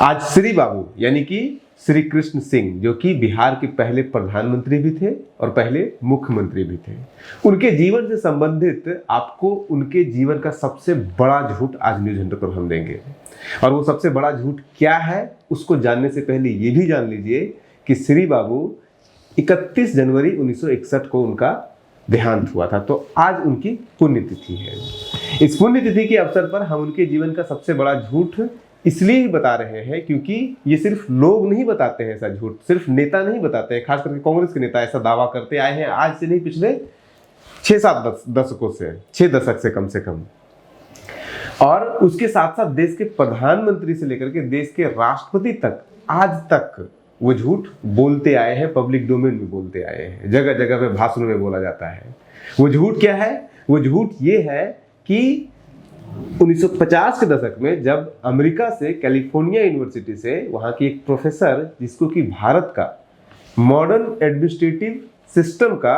आज श्री बाबू यानी कि श्री कृष्ण सिंह, जो कि बिहार के पहले प्रधानमंत्री भी थे और पहले मुख्यमंत्री भी थे, उनके जीवन से संबंधित आपको उनके जीवन का सबसे बड़ा झूठ आज न्यूज हंटर पर हम देंगे। और वो सबसे बड़ा झूठ क्या है उसको जानने से पहले ये भी जान लीजिए कि श्री बाबू 31 जनवरी 1961 को उनका देहांत हुआ था। तो आज उनकी पुण्यतिथि है। इस पुण्यतिथि के अवसर पर हम उनके जीवन का सबसे बड़ा झूठ इसलिए ही बता रहे हैं क्योंकि ये सिर्फ लोग नहीं बताते हैं ऐसा झूठ, सिर्फ नेता नहीं बताते हैं, खास करके कांग्रेस के नेता ऐसा दावा करते आए हैं आज से नहीं, पिछले 6-7 दशकों से, 6 दशक से कम। और उसके साथ साथ देश के प्रधानमंत्री से लेकर के देश के राष्ट्रपति तक आज तक वो झूठ बोलते आए हैं, पब्लिक डोमेन में बोलते आए हैं, जगह जगह पे भाषणों में बोला जाता है। वो झूठ क्या है? वो झूठ ये है कि 1950 के दशक में जब अमेरिका से कैलिफोर्निया यूनिवर्सिटी से वहाँ की एक प्रोफेसर, जिसको कि भारत का मॉडर्न एडमिनिस्ट्रेटिव सिस्टम का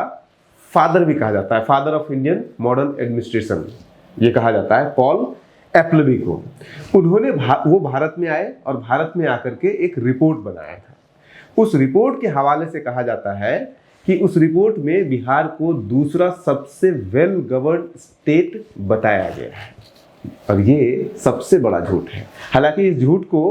फादर भी कहा जाता है, father of Indian modern administration ये कहा जाता है, पॉल एप्लबी को, उन्होंने वो भारत में आए और भारत में आकर के एक रिपोर्ट बनाया था। उस रिपोर्ट के हवाले से कहा जाता है कि उस रिपोर्ट में बिहार को दूसरा सबसे वेल गवर्न स्टेट बताया गया है। और ये सबसे बड़ा झूठ है। हालांकि इस झूठ को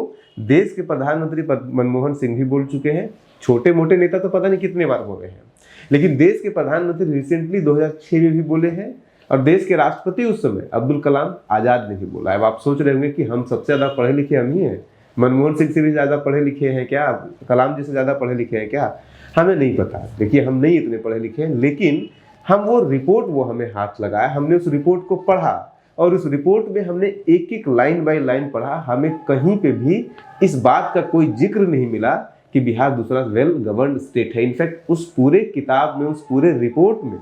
देश के प्रधानमंत्री मनमोहन सिंह भी बोल चुके हैं, छोटे मोटे नेता तो पता नहीं कितने बार बोले हैं, लेकिन देश के प्रधानमंत्री रिसेंटली 2006 में भी बोले हैं और देश के राष्ट्रपति उस समय अब्दुल कलाम आजाद ने भी बोला है। अब आप सोच रहे होंगे कि हम सबसे ज्यादा पढ़े लिखे हम ही हैं, मनमोहन सिंह से भी ज्यादा पढ़े लिखे हैं क्या, कलाम जी से ज्यादा पढ़े लिखे हैं क्या? हमें नहीं पता। देखिए, हम नहीं इतने पढ़े लिखे हैं, लेकिन हम वो रिपोर्ट, वो हमें हाथ लगाया, हमने उस रिपोर्ट को पढ़ा और उस रिपोर्ट में हमने एक एक लाइन बाय लाइन पढ़ा। हमें कहीं पे भी इस बात का कोई जिक्र नहीं मिला कि बिहार दूसरा वेल गवर्न स्टेट है। इनफैक्ट उस पूरे किताब में, उस पूरे रिपोर्ट में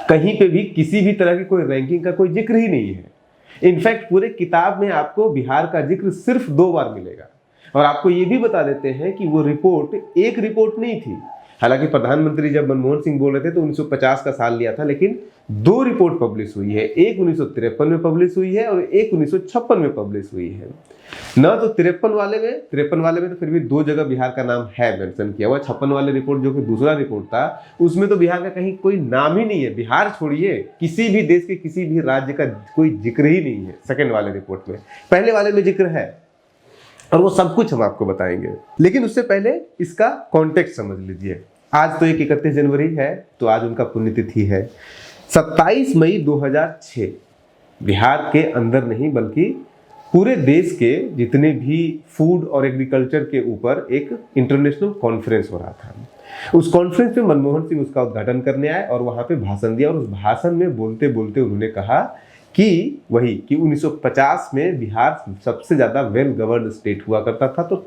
कहीं पे भी किसी भी तरह की कोई रैंकिंग का कोई जिक्र ही नहीं है। इनफैक्ट पूरे किताब में आपको बिहार का जिक्र सिर्फ 2 बार मिलेगा। और आपको ये भी बता देते हैं कि वो रिपोर्ट एक रिपोर्ट नहीं थी। हालांकि प्रधानमंत्री जब मनमोहन सिंह बोल रहे थे तो 1950 का साल लिया था, लेकिन 2 रिपोर्ट पब्लिश हुई है, एक 1953 में पब्लिश हुई है और एक 1956 में पब्लिश हुई है। न तो 53 वाले में तो फिर भी 2 जगह बिहार का नाम है मेंशन किया हुआ। 56 वाले रिपोर्ट जो कि दूसरा रिपोर्ट था, उसमें तो बिहार का कहीं कोई नाम ही नहीं है। बिहार छोड़िए, किसी भी देश के किसी भी राज्य का कोई जिक्र ही नहीं है सेकेंड वाले रिपोर्ट में। पहले वाले में जिक्र है और वो सब कुछ हम आपको बताएंगे, लेकिन उससे पहले इसका कॉन्टेक्स्ट समझ लीजिए। आज तो 31 जनवरी है, तो आज उनका पुण्यतिथि है। 27 मई 2006 बिहार के अंदर नहीं बल्कि पूरे देश के जितने भी फूड और एग्रीकल्चर के ऊपर एक इंटरनेशनल कॉन्फ्रेंस हो रहा था। उस कॉन्फ्रेंस में मनमोहन सिंह उसका उद्घाटन करने आए और वहां पे भाषण दिया। और उस भाषण में बोलते बोलते उन्होंने कहा कि 1950 में बिहार सबसे ज्यादा वेल गवर्न स्टेट हुआ करता था, तो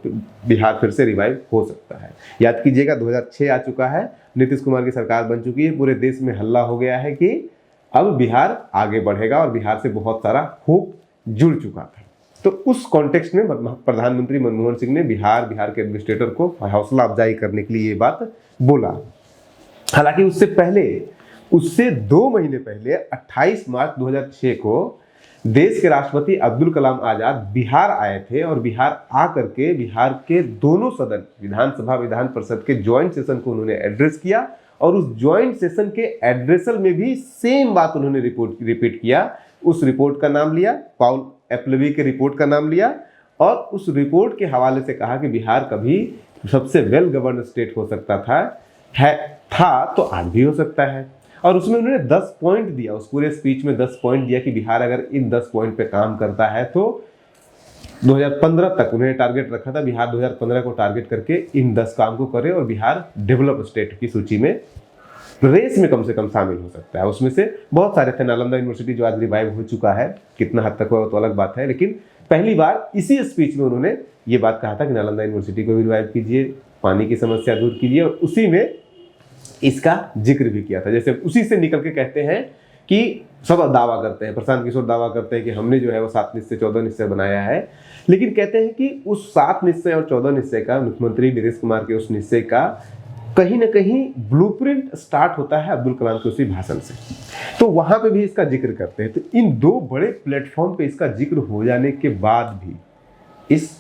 बिहार फिर से रिवाइव हो सकता है। याद कीजिएगा, 2006 आ चुका है, नीतीश कुमार की सरकार बन चुकी है, पूरे देश में हल्ला हो गया है कि अब बिहार आगे बढ़ेगा और बिहार से बहुत सारा होप जुड़ चुका था। तो उस कॉन्टेक्स्ट में प्रधानमंत्री मनमोहन सिंह ने बिहार के एडमिनिस्ट्रेटर को हौसला अफजाई करने के लिए ये बात बोला। हालांकि उससे 2 महीने पहले 28 मार्च 2006 को देश के राष्ट्रपति अब्दुल कलाम आजाद बिहार आए थे और बिहार आकर के बिहार के दोनों सदन, विधानसभा विधान परिषद के ज्वाइंट सेशन को उन्होंने एड्रेस किया। और उस ज्वाइंट सेशन के एड्रेसल में भी सेम बात उन्होंने रिपीट किया। उस रिपोर्ट का नाम लिया, पॉल एप्लबी के रिपोर्ट का नाम लिया और उस रिपोर्ट के हवाले से कहा कि बिहार कभी सबसे वेल गवर्न स्टेट हो सकता था तो आज भी हो सकता है। और उसमें उन्होंने 10 पॉइंट दिया, उस पूरे स्पीच में 10 पॉइंट दिया कि बिहार अगर इन 10 पॉइंट पे काम करता है तो 2015 तक उन्होंने टारगेट रखा था, बिहार 2015 को टारगेट करके इन 10 काम को करे और बिहार डेवलप स्टेट की सूची में, रेस में कम से कम शामिल हो सकता है। उसमें से बहुत सारे थे। नालंदा यूनिवर्सिटी जो आज रिवाइव हो चुका है, कितना हद तक हुआ तो अलग बात है, लेकिन पहली बार इसी स्पीच में उन्होंने ये बात कहा था कि नालंदा यूनिवर्सिटी को भी रिवाइव कीजिए, पानी की समस्या दूर कीजिए। और उसी में इसका जिक्र भी किया था। जैसे उसी से निकल के कहते हैं कि सब दावा करते हैं, प्रशांत किशोर दावा करते हैं कि हमने जो है वो 7 निश्चय 14 निश्चय बनाया है, लेकिन कहते हैं कि उस 7 निश्चय और 14 निश्चय का, मुख्यमंत्री नीतीश कुमार के उस निश्चय का कहीं ना कहीं ब्लूप्रिंट स्टार्ट होता है अब्दुल कलाम के उसी भाषण से। तो वहां पे भी इसका जिक्र करते हैं। तो इन 2 बड़े प्लेटफॉर्म पे इसका जिक्र हो जाने के बाद भी इस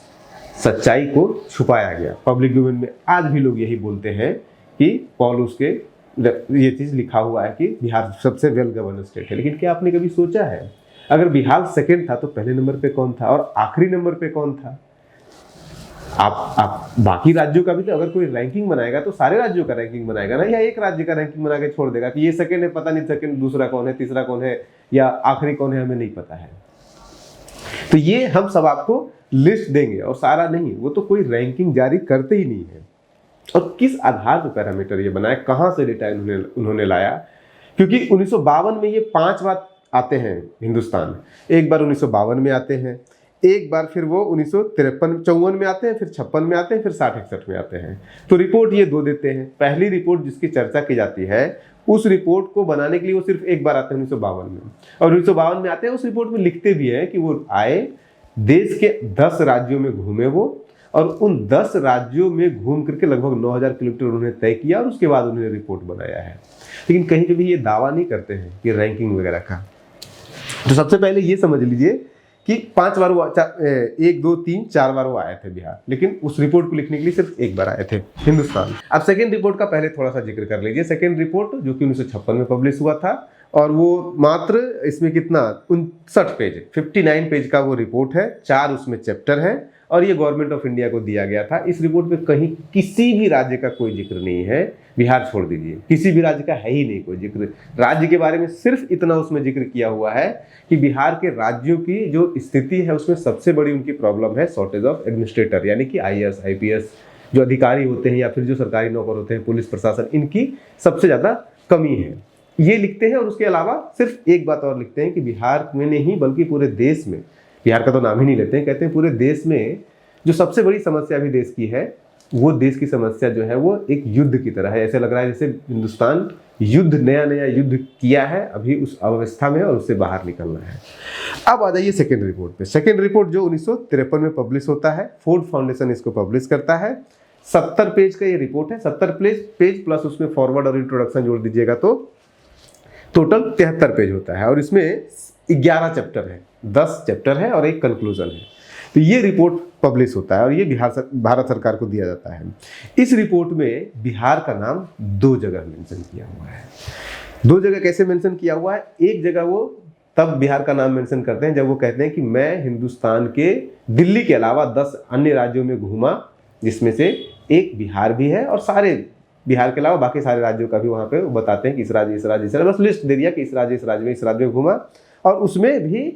सच्चाई को छुपाया गया। पब्लिक डोमेन में आज भी लोग यही बोलते हैं कि पॉलुस के ये चीज़ लिखा हुआ है कि बिहार सबसे वेल गवर्न स्टेट है। लेकिन क्या आपने कभी सोचा है, अगर बिहार सेकंड था तो पहले नंबर पे कौन था और आखिरी नंबर पे कौन था? आप बाकी राज्यों का भी तो अगर कोई रैंकिंग बनाएगा तो सारे राज्यों का रैंकिंग बनाएगा ना, या एक राज्य का रैंकिंग बना के छोड़ देगा कि ये सेकंड है, पता नहीं सेकंड दूसरा कौन है, तीसरा कौन है या आखिरी कौन है, हमें नहीं पता है। तो ये हम सब आपको लिस्ट देंगे और सारा नहीं, वो तो कोई रैंकिंग जारी करते ही नहीं है। और किस आधार पर पैरामीटर ये बनाया, कहाँ से डेटा उन्होंने लाया? क्योंकि 1952 में ये 5 बार आते हैं हिंदुस्तान, एक बार 1952 में आते हैं, एक बार फिर वो 1953-54 में आते हैं, फिर 56 में आते हैं, फिर 60-61 में आते हैं। तो रिपोर्ट ये 2 देते हैं। पहली रिपोर्ट जिसकी चर्चा की जाती है उस रिपोर्ट को बनाने के लिए वो सिर्फ एक बार आते हैं 1952 में, और 1952 में आते हैं। उस रिपोर्ट में लिखते भी हैं कि वो आए, देश के 10 राज्यों में घूमे वो, और उन 10 राज्यों में घूम करके लगभग 9000 किलोमीटर उन्होंने तय किया और उसके बाद उन्होंने रिपोर्ट बनाया है। लेकिन कहीं पे भी ये दावा नहीं करते हैं कि रैंकिंग वगैरह का। तो सबसे पहले ये समझ लीजिए कि 5 बार वो 1 2 3 4 बार वो आए थे बिहार, लेकिन उस रिपोर्ट को लिखने के लिए सिर्फ एक बार आए थे हिंदुस्तान। अब सेकेंड रिपोर्ट का पहले थोड़ा सा जिक्र कर लीजिए। सेकेंड रिपोर्ट जो कि 1956 में पब्लिश हुआ था, और वो मात्र इसमें कितना 59 पेज, 59 पेज का वो रिपोर्ट है, 4 उसमें चैप्टर है, और ये गवर्नमेंट ऑफ इंडिया को दिया गया था। इस रिपोर्ट में कहीं किसी भी राज्य का कोई जिक्र नहीं है, बिहार छोड़ दीजिए, किसी भी राज्य का है ही नहीं कोई जिक्र। राज्य के बारे में सिर्फ इतना उसमें जिक्र किया हुआ है कि बिहार के राज्यों की जो स्थिति है उसमें सबसे बड़ी उनकी प्रॉब्लम है शॉर्टेज ऑफ एडमिनिस्ट्रेटर, यानी कि IAS IPS जो अधिकारी होते हैं या फिर जो सरकारी नौकर होते हैं, पुलिस प्रशासन, इनकी सबसे ज़्यादा कमी है, ये लिखते हैं। और उसके अलावा सिर्फ एक बात और लिखते हैं कि बिहार में नहीं बल्कि पूरे देश में, बिहार का तो नाम ही नहीं लेते हैं, कहते हैं पूरे देश में जो सबसे बड़ी समस्या भी देश की है, वो देश की समस्या जो है वो एक युद्ध की तरह है। ऐसे लग रहा है जैसे हिंदुस्तान नया युद्ध किया है, अभी उस अवस्था में है और उससे बाहर निकलना है। अब आ जाइए सेकेंड रिपोर्ट पे। सेकेंड रिपोर्ट जो 1953 में पब्लिश होता है, फोर्ड फाउंडेशन इसको पब्लिश करता है। 70 पेज का ये रिपोर्ट है, 70 पेज प्लस उसमें फॉरवर्ड और इंट्रोडक्शन जोड़ दीजिएगा तो टोटल 73 पेज होता है। और इसमें 11 चैप्टर है, 10 चैप्टर है और एक कंक्लूजन है। तो ये रिपोर्ट पब्लिश होता है और ये भारत सरकार को दिया जाता है। इस रिपोर्ट में बिहार का नाम 2 जगह मेंशन किया हुआ है। 2 जगह कैसे मेंशन किया हुआ है? एक जगह वो तब बिहार का नाम मेंशन करते हैं जब वो कहते हैं कि मैं हिंदुस्तान के दिल्ली के अलावा 10 अन्य राज्यों में घूमा, जिसमें से एक बिहार भी है, और सारे बिहार के अलावा बाकी सारे राज्यों का भी वहाँ पे वो बताते हैं कि इस राज्य बस लिस्ट दे दिया कि इस राज्य में घूमा। और उसमें भी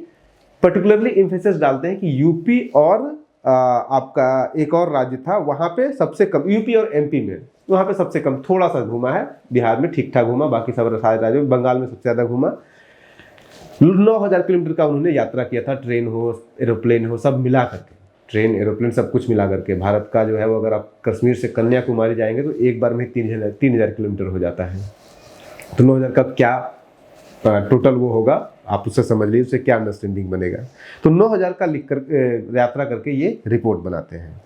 पर्टिकुलरली इम्फेसिस डालते हैं कि यूपी और आपका एक और राज्य था, वहाँ पे सबसे कम, यूपी और MP में वहाँ पे सबसे कम थोड़ा सा घूमा है, बिहार में ठीक ठाक घूमा, बाकी सब सारे राज्यों में, बंगाल में सबसे ज़्यादा घूमा। 9000 किलोमीटर का उन्होंने यात्रा किया था, ट्रेन हो एरोप्लेन हो सब मिला करके, ट्रेन एरोप्लेन सब कुछ मिला करके। भारत का जो है वो अगर आप कश्मीर से कन्याकुमारी जाएंगे तो एक बार में 3000 किलोमीटर हो जाता है। तो 9000 का क्या टोटल वो होगा, आप उससे समझ लीजिए उससे क्या अंडरस्टैंडिंग बनेगा। तो 9000 का लिख कर यात्रा करके ये रिपोर्ट बनाते हैं।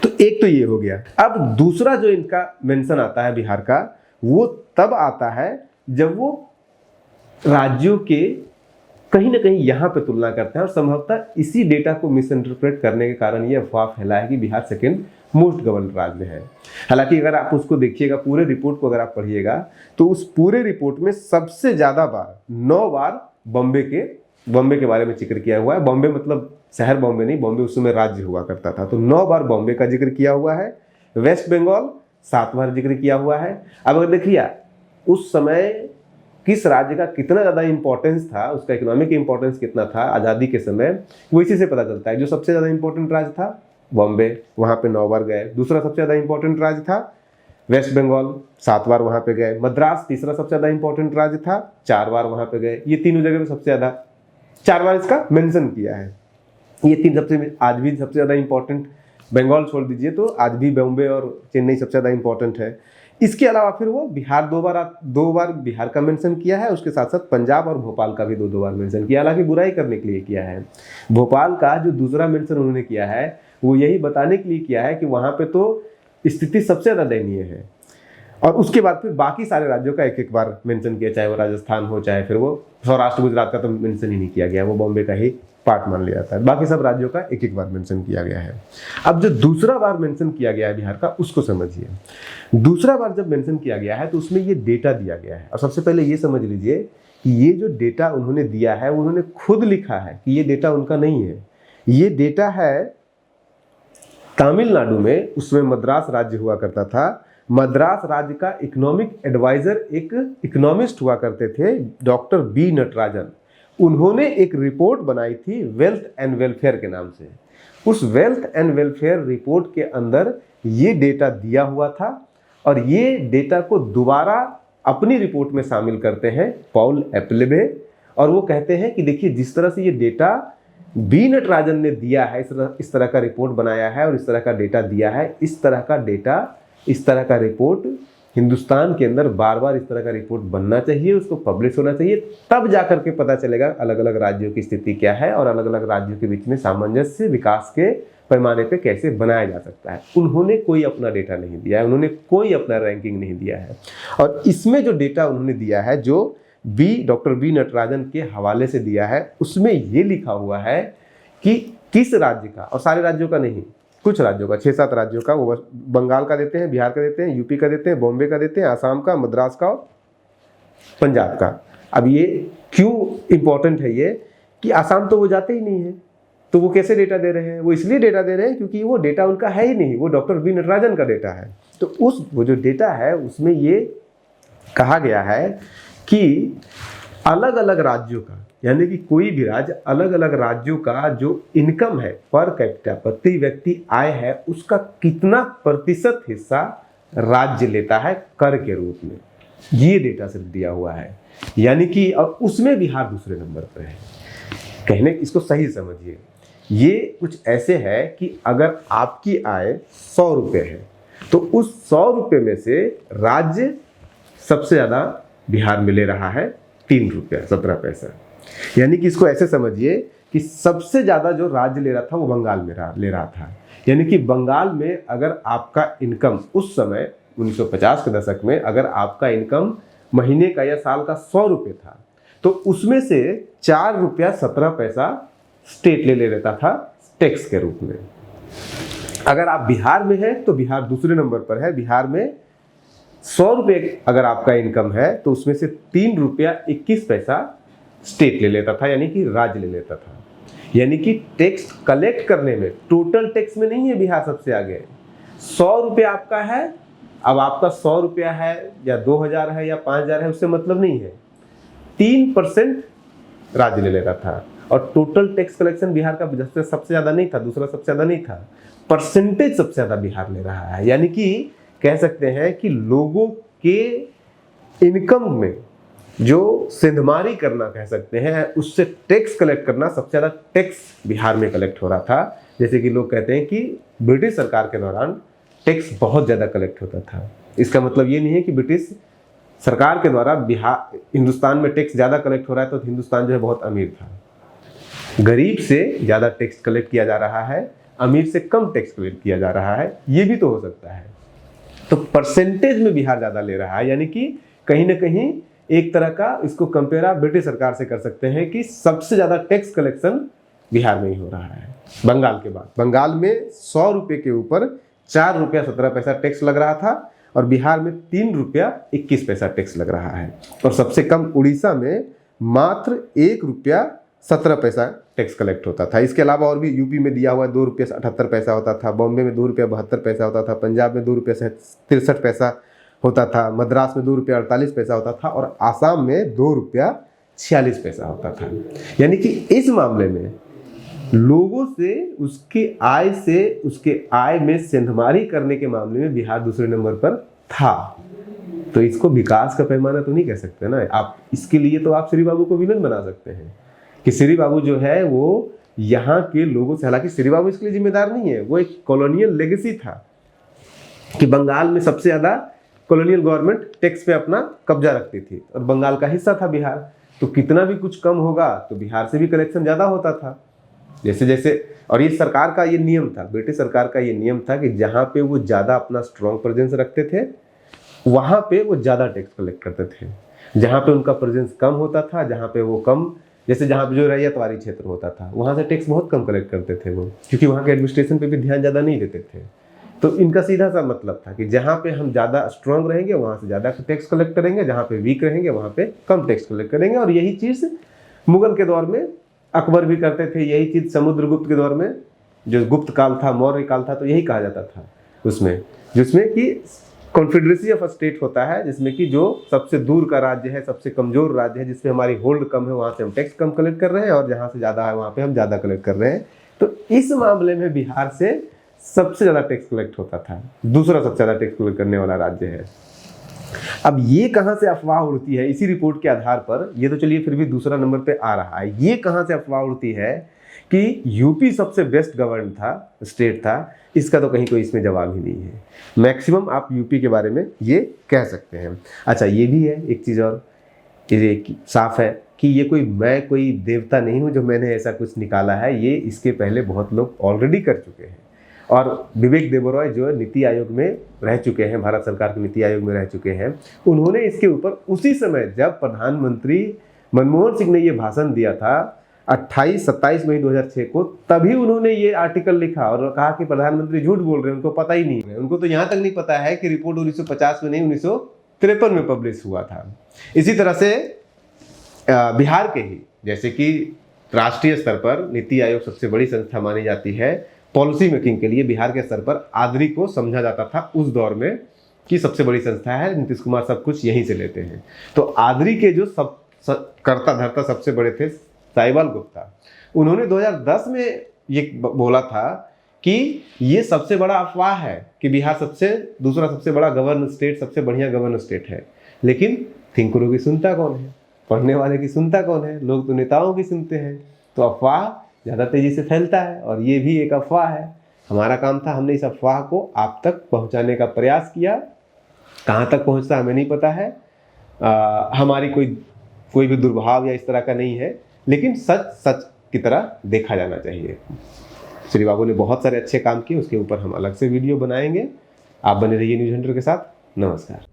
तो एक तो ये हो गया। अब दूसरा जो इनका मेंशन आता है बिहार का, वो तब आता है जब वो राज्यों के कहीं ना कहीं यहाँ पे तुलना करते हैं, और संभवतः इसी डेटा को मिस इंटरप्रेट करने के कारण ये अफवाह फैला है कि बिहार सेकेंड मोस्ट गवर्न राज्य है। हालांकि अगर आप उसको देखिएगा, पूरे रिपोर्ट को अगर आप पढ़िएगा, तो उस पूरे रिपोर्ट में सबसे ज़्यादा बार 9 बार बॉम्बे के बारे में जिक्र किया हुआ है। बॉम्बे मतलब शहर बॉम्बे नहीं, बॉम्बे उस समय राज्य हुआ करता था। तो 9 बार बॉम्बे का जिक्र किया हुआ है। वेस्ट बंगाल 7 बार जिक्र किया हुआ है। अब अगर देखिए उस समय किस राज्य का कितना ज़्यादा इंपॉर्टेंस था, उसका इकोनॉमिक इंपॉर्टेंस कितना था आज़ादी के समय, वो इसी से पता चलता है। जो सबसे ज़्यादा इंपॉर्टेंट राज्य था बॉम्बे, वहाँ पे 9 बार गए। दूसरा सबसे ज़्यादा इंपॉर्टेंट राज्य था वेस्ट बंगाल, 7 बार वहाँ पे गए। मद्रास तीसरा सबसे ज़्यादा इंपॉर्टेंट राज्य था, 4 बार वहाँ पे गए। ये तीनों जगह पे सबसे ज़्यादा 4 बार इसका मेंशन किया है। ये 3 सबसे आज भी सबसे ज़्यादा इंपॉर्टेंट, बंगाल छोड़ दीजिए तो आज भी बॉम्बे और चेन्नई सबसे ज़्यादा इंपॉर्टेंट है। इसके अलावा फिर वो बिहार 2 बार बिहार का मेंशन किया है। उसके साथ साथ पंजाब और भोपाल का भी 2 बार मेंशन किया, हालांकि बुराई करने के लिए किया है। भोपाल का जो दूसरा मेंशन उन्होंने किया है वो यही बताने के लिए किया है कि वहाँ पे तो स्थिति सबसे ज़्यादा दयनीय है। और उसके बाद फिर बाकी सारे राज्यों का एक एक बार मेंशन किया, चाहे वो राजस्थान हो, चाहे फिर वो सौराष्ट्र गुजरात का तो मेंशन ही नहीं किया गया, वो बॉम्बे का ही पार्ट मान लिया जाता है। बाकी सब राज्यों का एक एक बार मेंशन किया गया है। अब जो दूसरा बार मेंशन किया गया है बिहार का, उसको समझिए। दूसरा बार जब मेंशन किया गया है तो उसमें ये डेटा दिया गया है। और सबसे पहले ये समझ लीजिए कि ये जो डेटा उन्होंने दिया है उन्होंने खुद लिखा है कि ये डेटा उनका नहीं है। ये डेटा है तमिलनाडु में, उसमें मद्रास राज्य हुआ करता था। मद्रास राज्य का इकोनॉमिक एडवाइजर एक इकोनॉमिस्ट हुआ करते थे, डॉक्टर बी नटराजन। उन्होंने एक रिपोर्ट बनाई थी वेल्थ एंड वेलफेयर के नाम से। उस वेल्थ एंड वेलफेयर रिपोर्ट के अंदर ये डेटा दिया हुआ था और ये डेटा को दोबारा अपनी रिपोर्ट में शामिल करते हैं पॉल एप्लेबे। और वो कहते हैं कि देखिए, जिस तरह से ये डेटा बी नटराजन ने दिया है, इस तरह का रिपोर्ट बनाया है और इस तरह का डेटा दिया है, इस तरह का डेटा, इस तरह का रिपोर्ट हिंदुस्तान के अंदर बार बार इस तरह का रिपोर्ट बनना चाहिए, उसको पब्लिश होना चाहिए। तब जाकर के पता चलेगा अलग अलग राज्यों की स्थिति क्या है और अलग अलग राज्यों के बीच में सामंजस्य विकास के पैमाने पे कैसे बनाया जा सकता है। उन्होंने कोई अपना डेटा नहीं दिया है, उन्होंने कोई अपना रैंकिंग नहीं दिया है। और इसमें जो डेटा उन्होंने दिया है, जो डॉक्टर बी नटराजन के हवाले से दिया है, उसमें ये लिखा हुआ है कि किस राज्य का, और सारे राज्यों का नहीं, कुछ राज्यों का, 6-7 राज्यों का, वो बंगाल का देते हैं, बिहार का देते हैं, यूपी का देते हैं, बॉम्बे का देते हैं, आसाम का, मद्रास का और पंजाब का। अब ये क्यों इंपॉर्टेंट है ये कि आसाम तो वो जाते ही नहीं है, तो वो कैसे डेटा दे रहे हैं? वो इसलिए डेटा दे रहे हैं क्योंकि वो डेटा उनका है ही नहीं, वो डॉक्टर बी नटराजन का डेटा है। तो वो जो डेटा है उसमें ये कहा गया है कि अलग अलग राज्यों का, यानी कि कोई भी राज्य, अलग अलग राज्यों का जो इनकम है पर कैपिटा, प्रति व्यक्ति आय है, उसका कितना प्रतिशत हिस्सा राज्य लेता है कर के रूप में, ये डेटा सिर्फ दिया हुआ है। यानी कि और उसमें बिहार दूसरे नंबर पर है। कहने इसको सही समझिए, ये कुछ ऐसे है कि अगर आपकी आय 100 रुपये है तो उस 100 रुपये में से राज्य सबसे ज़्यादा बिहार में ले रहा है 3 रुपया 17 पैसा। यानी कि इसको ऐसे समझिए कि सबसे ज़्यादा जो राज्य ले रहा था वो बंगाल में ले रहा था। यानी कि बंगाल में अगर आपका इनकम उस समय 1950 के दशक में अगर आपका इनकम महीने का या साल का 100 रुपये था तो उसमें से 4 रुपया 17 पैसा स्टेट ले लेता था टैक्स के रूप में। अगर आप बिहार में हैं तो बिहार दूसरे नंबर पर है। बिहार में 100 रुपये अगर आपका इनकम है तो उसमें से 3 रुपया 21 पैसा स्टेट ले लेता था, यानी कि राज्य ले लेता था। यानी कि टैक्स कलेक्ट करने में, टोटल टैक्स में नहीं है बिहार सबसे आगे। 100 रुपया आपका है, अब आपका 100 रुपया है या 2000 है या 5000 है, उससे मतलब नहीं है। 3% राज्य ले लेता था और टोटल टैक्स कलेक्शन बिहार का सबसे ज़्यादा नहीं था, दूसरा सबसे ज़्यादा नहीं था, परसेंटेज सबसे ज़्यादा बिहार ले रहा है। यानी कि कह सकते हैं कि लोगों के इनकम में जो सेंधमारी करना कह सकते हैं, उससे टैक्स कलेक्ट करना, सबसे ज़्यादा टैक्स बिहार में कलेक्ट हो रहा था। जैसे कि लोग कहते हैं कि ब्रिटिश सरकार के दौरान टैक्स बहुत ज़्यादा कलेक्ट होता था। इसका मतलब ये नहीं है कि ब्रिटिश सरकार के द्वारा हिंदुस्तान में टैक्स ज़्यादा कलेक्ट हो रहा है तो हिंदुस्तान जो है बहुत अमीर था। गरीब से ज़्यादा टैक्स कलेक्ट किया जा रहा है, अमीर से कम टैक्स कलेक्ट किया जा रहा है, ये भी तो हो सकता है। तो परसेंटेज में बिहार ज़्यादा ले रहा है। यानी कि कहीं ना कहीं एक तरह का इसको कंपेयर आप ब्रिटिश सरकार से कर सकते हैं कि सबसे ज़्यादा टैक्स कलेक्शन बिहार में ही हो रहा है बंगाल के बाद। बंगाल में 100 रुपये के ऊपर 4 रुपया 17 पैसा टैक्स लग रहा था और बिहार में 3 रुपया 21 पैसा टैक्स लग रहा है। और सबसे कम उड़ीसा में मात्र 1 रुपया 17 पैसा टैक्स कलेक्ट होता था। इसके अलावा और भी यूपी में दिया हुआ 2 रुपया 78 पैसा होता था, बॉम्बे में 2 रुपया 72 पैसा होता था, पंजाब में 2 रुपया 63 पैसा होता था, मद्रास में 2 रुपया 48 पैसा होता था और आसाम में 2 रुपया 46 पैसा होता था। यानी कि इस मामले में लोगों से उसके आय में सेंधमारी करने के मामले में बिहार दूसरे नंबर पर था। तो इसको विकास का पैमाना तो नहीं कह सकते ना आप। इसके लिए तो आप श्री बाबू को विलन बना सकते हैं कि श्री बाबू जो है वो यहाँ के लोगों से, हालांकि श्री बाबू इसके लिए जिम्मेदार नहीं है, वो एक कॉलोनियल लेगेसी था कि बंगाल में सबसे ज़्यादा कॉलोनियल गवर्नमेंट टैक्स पे अपना कब्जा रखती थी और बंगाल का हिस्सा था बिहार। तो कितना भी कुछ कम होगा तो बिहार से भी कलेक्शन ज़्यादा होता था जैसे जैसे। और ये सरकार का ये नियम था, ब्रिटिश सरकार का ये नियम था कि जहाँ पे वो ज़्यादा अपना स्ट्रॉन्ग प्रेजेंस रखते थे वहाँ पे वो ज़्यादा टैक्स कलेक्ट करते थे। जहाँ पे उनका प्रेजेंस कम होता था, जहाँ पे वो कम, जैसे जहाँ पे जो रैयतवाड़ी क्षेत्र होता था वहाँ से टैक्स बहुत कम कलेक्ट करते थे वो, क्योंकि वहाँ के एडमिनिस्ट्रेशन पे भी ध्यान ज़्यादा नहीं देते थे। तो इनका सीधा सा मतलब था कि जहाँ पे हम ज़्यादा स्ट्रांग रहेंगे वहाँ से ज़्यादा टैक्स कलेक्ट करेंगे, जहाँ पे वीक रहेंगे वहाँ पे कम टैक्स कलेक्ट करेंगे। और यही चीज़ मुगल के दौर में अकबर भी करते थे, यही चीज़ समुद्रगुप्त के दौर में, जो गुप्त काल था, मौर्य काल था, तो यही कहा जाता था उसमें, जिसमें कि कॉन्फेडरेसी ऑफ स्टेट होता है, जिसमें कि जो सबसे दूर का राज्य है, सबसे कमजोर राज्य है, जिसमें हमारी होल्ड कम है, वहाँ से हम टैक्स कम कलेक्ट कर रहे हैं, और जहाँ से ज़्यादा है वहाँ पे हम ज़्यादा कलेक्ट कर रहे हैं। तो इस मामले में बिहार से सबसे ज़्यादा टैक्स कलेक्ट होता था, दूसरा सबसे ज़्यादा टैक्स कलेक्ट करने वाला राज्य है। अब ये कहाँ से अफवाह उड़ती है, इसी रिपोर्ट के आधार पर, ये तो चलिए फिर भी दूसरा नंबर पे आ रहा है, ये कहाँ से अफवाह उड़ती है कि यूपी सबसे बेस्ट गवर्न था, स्टेट था, इसका तो कहीं कोई इसमें जवाब ही नहीं है। मैक्सिमम आप यूपी के बारे में ये कह सकते हैं। अच्छा, ये भी है एक चीज़ और, ये साफ है कि ये मैं कोई देवता नहीं हूँ जो मैंने ऐसा कुछ निकाला है, ये इसके पहले बहुत लोग ऑलरेडी कर चुके हैं। और विवेक देबरॉय जो नीति आयोग में रह चुके हैं, भारत सरकार के नीति आयोग में रह चुके हैं, उन्होंने इसके ऊपर उसी समय जब प्रधानमंत्री मनमोहन सिंह ने ये भाषण दिया था 27 मई 2006 को, तभी उन्होंने ये आर्टिकल लिखा और कहा कि प्रधानमंत्री झूठ बोल रहे हैं, उनको पता ही नहीं है। उनको तो यहाँ तक नहीं पता है कि रिपोर्ट 1950 में नहीं 1953 में पब्लिश हुआ था। इसी तरह से बिहार के ही, जैसे कि राष्ट्रीय स्तर पर नीति आयोग सबसे बड़ी संस्था मानी जाती है पॉलिसी मेकिंग के लिए, बिहार के स्तर पर आद्री को समझा जाता था उस दौर में कि सबसे बड़ी संस्था है, नीतीश कुमार सब कुछ यहीं से लेते हैं। तो आद्री के जो कर्ता धर्ता सबसे बड़े थे साहिवाल गुप्ता, उन्होंने 2010 में ये बोला था कि ये सबसे बड़ा अफवाह है कि बिहार दूसरा सबसे बड़ा गवर्न स्टेट, सबसे बढ़िया गवर्न स्टेट है। लेकिन थिंकरों की सुनता कौन है, पढ़ने वाले की सुनता कौन है, लोग तो नेताओं की सुनते हैं। तो अफवाह ज़्यादा तेजी से फैलता है और ये भी एक अफवाह है। हमारा काम था, हमने इस अफवाह को आप तक पहुंचाने का प्रयास किया। कहाँ तक पहुंचता हमें नहीं पता है, हमारी कोई भी दुर्भाव या इस तरह का नहीं है, लेकिन सच की तरह देखा जाना चाहिए। श्री बाबू ने बहुत सारे अच्छे काम किए, उसके ऊपर हम अलग से वीडियो बनाएंगे। आप बने रहिए न्यूज़ हंटर के साथ। नमस्कार।